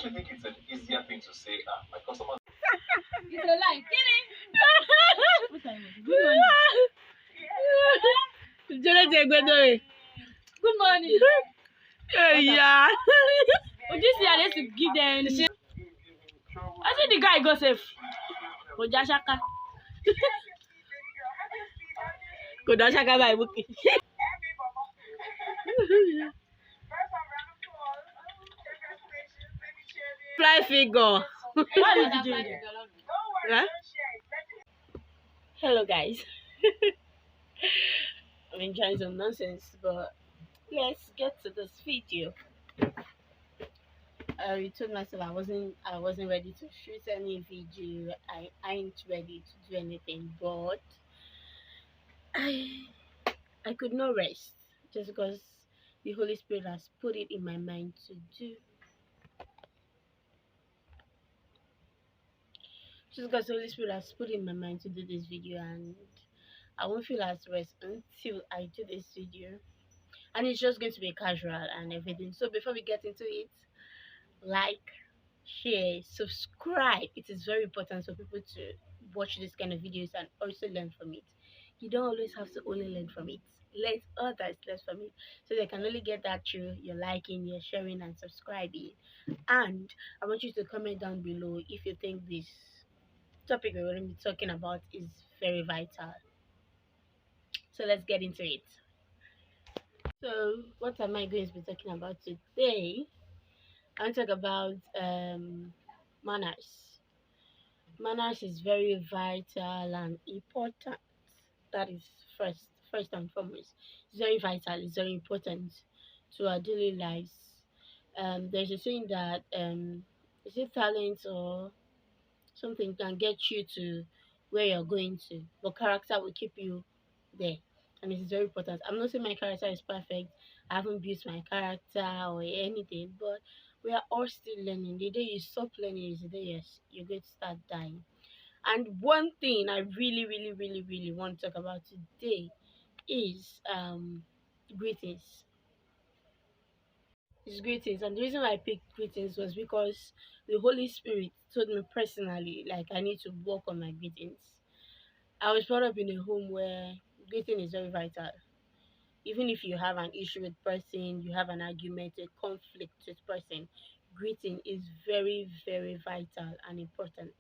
you think it's an easier thing to say? My customer. It's a lie. What time is it? Good morning. Good morning. Yeah. Would you see how they should give them? I see the guy go safe. Ojashaka. Kodashaka by Buki. Fly figure. What is the doing? Huh? Hello guys. I'm enjoying some nonsense, but let's get to this video. I told myself I wasn't ready to shoot any video. I ain't ready to do anything, but I could not rest just because the Holy Spirit has put it in my mind to do. Just because the Holy Spirit has put it in my mind to do this video, and I won't feel at rest until I do this video. And it's just going to be casual and everything. So before we get into it, like, share, subscribe. It is very important for people to watch this kind of videos and also learn from it. You don't always have to only learn from it. Let others learn from it, so they can only get that through your liking, your sharing, and subscribing. And I want you to comment down below if you think this topic we're going to be talking about is very vital. So let's get into it. So what am I going to be talking about today? I want to talk about manners. Manners is very vital and important. That is first and foremost. It's very vital. It's very important to our daily lives. There's a saying that is it talent or something can get you to where you're going to, but character will keep you there. And it is very important. I'm not saying my character is perfect. I haven't built my character or anything, but we are all still learning. The day you stop learning is the day you're going to start dying. And one thing I really want to talk about today is greetings. It's greetings, and the reason why I picked greetings was because the Holy Spirit told me personally, like, I need to work on my greetings. I was brought up in a home where greeting is very vital. Even if you have an issue with person, you have an argument, a conflict with person, greeting is very vital and important.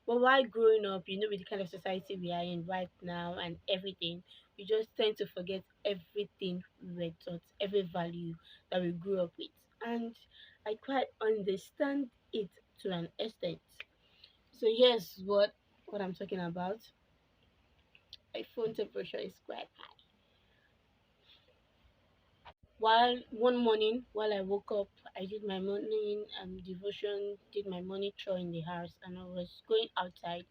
But while growing up, with the kind of society we are in right now and everything, we just tend to forget everything we were taught, every value that we grew up with. And I quite understand it to an extent. So here's what I'm talking about. My phone temperature is quite high. While one morning, while I woke up, I did my morning devotion, did my morning chore in the house, and I was going outside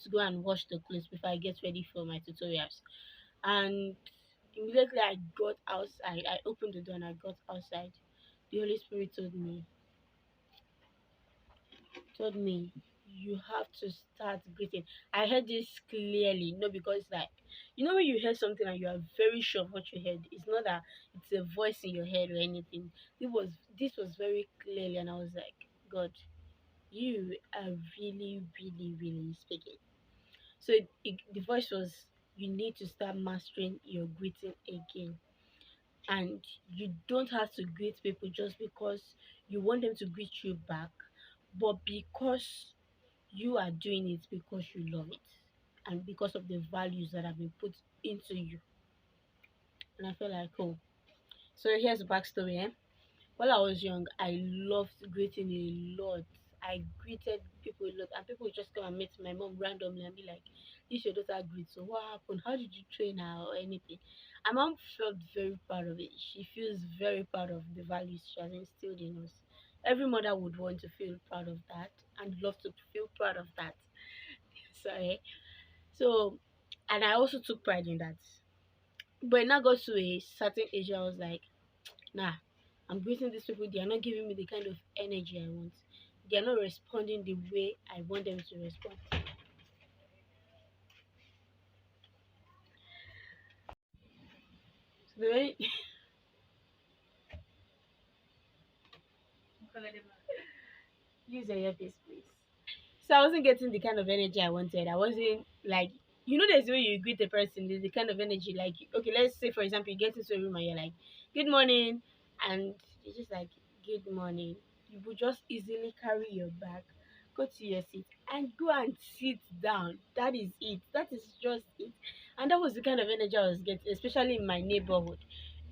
to go and wash the clothes before I get ready for my tutorials. And immediately I got outside, I opened the door and I got outside. The Holy Spirit told me, you have to start greeting. I heard this clearly, no, because like, when you hear something and you are very sure of what you heard, it's not that it's a voice in your head or anything. This was very clearly, and I was like, God, you are really speaking. So the voice was, you need to start mastering your greeting again. And you don't have to greet people just because you want them to greet you back, but because you are doing it because you love it and because of the values that have been put into you. And I feel like, oh, so here's the backstory. While I was young, I loved greeting a lot. I greeted people a lot, and people would just come and meet my mom randomly and be like, "This your daughter greet. So what happened? How did you train her or anything?" My mom felt very proud of it. She feels very proud of the values she has instilled in us. Every mother would want to feel proud of that and love to feel proud of that. Sorry. So, and I also took pride in that. But now got to a certain age, I was like, nah, I'm greeting these people. They are not giving me the kind of energy I want. They are not responding the way I want them to respond. So the way Use your earpiece, please. So I wasn't getting the kind of energy I wanted. I wasn't like, there's the way you greet a person, there's the kind of energy like, okay, let's say for example, you get into a room and you're like, good morning, and you're just like, good morning. You would just easily carry your bag, go to your seat, and go and sit down. That is it. That is just it. And that was the kind of energy I was getting, especially in my neighborhood.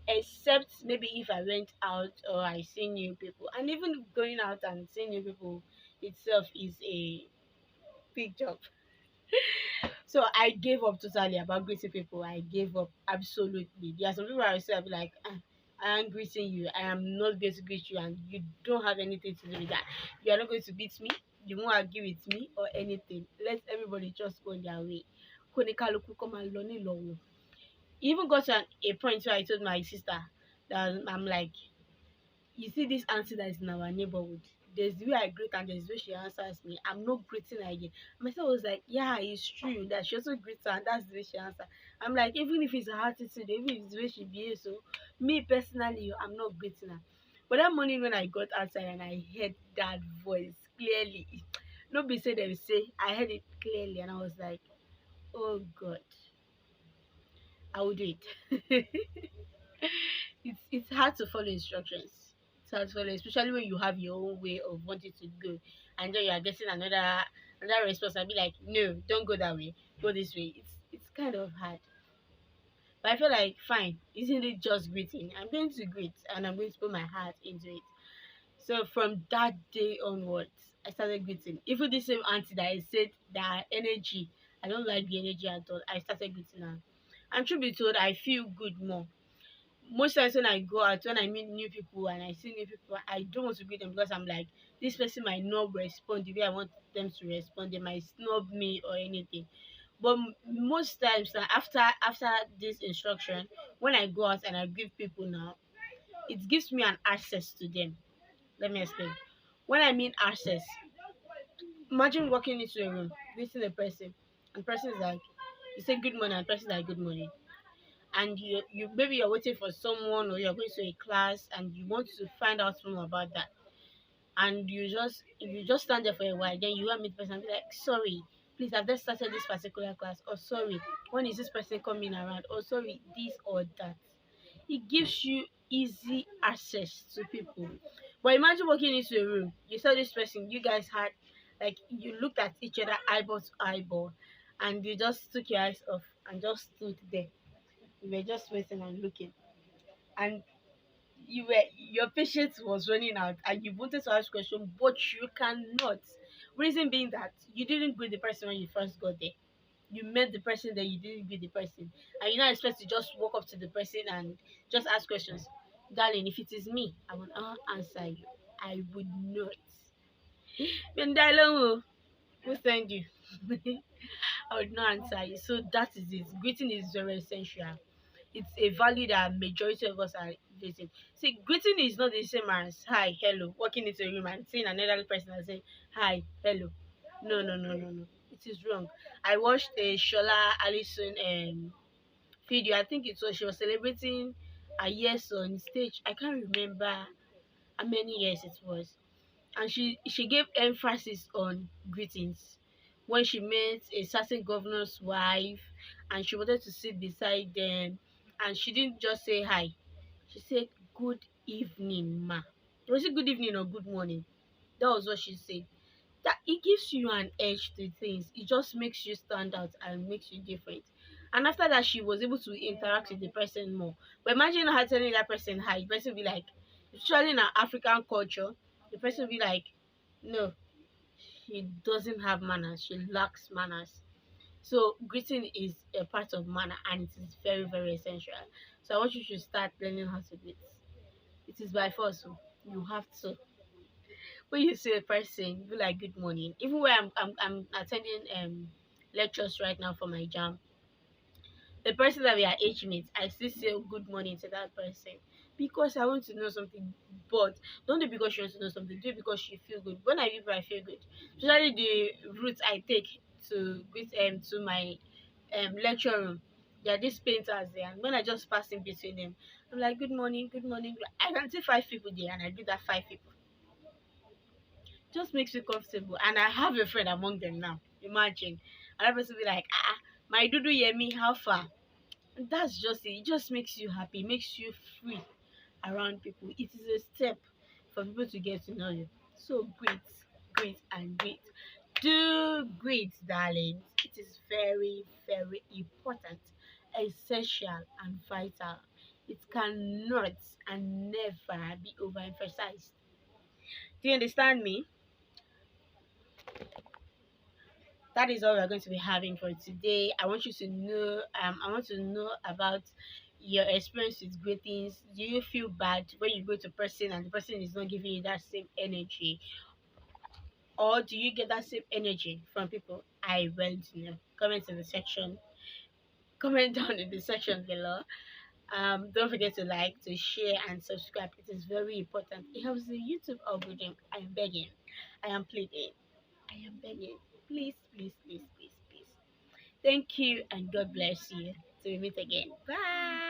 Except maybe if I went out or I see new people, and even going out and seeing new people itself is a big job. So I gave up totally about greeting people. I gave up absolutely. There are some people I will say, I'll be like, "Ah, I am greeting you. I am not going to greet you, and you don't have anything to do with that. You are not going to beat me. You won't argue with me or anything. Let everybody just go their way." Konikaluku come and lọ nílọ wọn. Even got to a point where I told my sister that I'm like, you see this auntie that is in our neighborhood, there's the way I greet and there's the way she answers me. I'm not greeting her again. Myself was like, yeah, it's true that she also greets her and that's the way she answers. I'm like, even if it's her attitude, even if it's the way she behaves, so me personally, I'm not greeting her. But that morning when I got outside and I heard that voice clearly, nobody said they say, I heard it clearly and I was like, oh God, I will do it. It's hard to follow instructions. It's hard to follow, especially when you have your own way of wanting to go, and then you are getting another response and be like, no, don't go that way, go this way. It's kind of hard. But I feel like fine, isn't it just greeting? I'm going to greet and I'm going to put my heart into it. So from that day onwards, I started greeting. Even the same auntie that I said that energy, I don't like the energy at all. I started greeting her. And truth be told, I feel good more. Most times when I go out, when I meet new people and I see new people, I don't want to greet them because I'm like, this person might not respond the way I want them to respond. They might snub me or anything. But most times, like, after this instruction, when I go out and I greet people now, it gives me an access to them. Let me explain. When I mean access, imagine walking into a room, greeting a person, and the person is like, you say good morning, and the person is like good morning, and you maybe you're waiting for someone or you're going to a class and you want to find out more about that, and you just stand there for a while, then you want to meet the person and be like, sorry, please, I've just started this particular class, or sorry, when is this person coming around, or sorry, this or that. It gives you easy access to people. But imagine walking into a room, you saw this person, you guys had, like, you looked at each other eyeball to eyeball, and you just took your eyes off and just stood there. You were just waiting and looking, and your patience was running out, and you wanted to ask questions, but you cannot. Reason being that you didn't greet the person when you first got there. You met the person, then you didn't greet the person, and you now expect to just walk up to the person and just ask questions. Darling, if it is me, I will not answer you. I would not. Then darling, who send you? I would not answer you. So that is it. Greeting is very essential. It's a value that majority of us are using. See, greeting is not the same as hi, hello, walking into a room and seeing another person and saying hi, hello. No, no, no, no, no. It is wrong. I watched a Shola Allison video. I think it was she was celebrating a years on stage. I can't remember how many years it was, and she gave emphasis on greetings when she met a certain governor's wife and she wanted to sit beside them, and she didn't just say hi, she said good evening ma. Was it good evening or good morning? That was what she said. That it gives you an edge to things, it just makes you stand out and makes you different. And after that, she was able to interact with the person more. But imagine her telling that person hi, the person will be like, especially in our African culture, the person will be like, no, she doesn't have manners, she lacks manners. So greeting is a part of manner and it is very, very essential. So I want you to start learning how to greet. It is by force. Oh. You have to. When you see a person, be like good morning. Even when I'm attending lectures right now for my jam, the person that we are age mates, I still say good morning to that person because I want to know something. But don't do it because you want to know something. Do it because you feel good. When I people, I feel good. Especially the route I take to greet to my lecture room. There are these painters there, and when I just pass in between them, I'm like, good morning, good morning. I can see 5 people there, and I do that 5 people. just makes you comfortable. And I have a friend among them now. Imagine. Another person will be like, my Dudu Yemi, how far? And that's just it. It just makes you happy, makes you free around people. It is a step for people to get to know you. So great, great, and great. Do great, darlings. It is very, very important, essential, and vital. It cannot and never be overemphasized. Do you understand me? That is all we're going to be having for today. I want you to know, I want to know about your experience with greetings. Do you feel bad when you go to a person and the person is not giving you that same energy? Or do you get that same energy from people? I want to know. Comment in the section. Comment down in the section below. Don't forget to like, to share, and subscribe. It is very important. It helps the YouTube algorithm. I am begging. I am pleading. I am begging. Please, please, please, please, please. Thank you and God bless you. Till we meet again. Bye.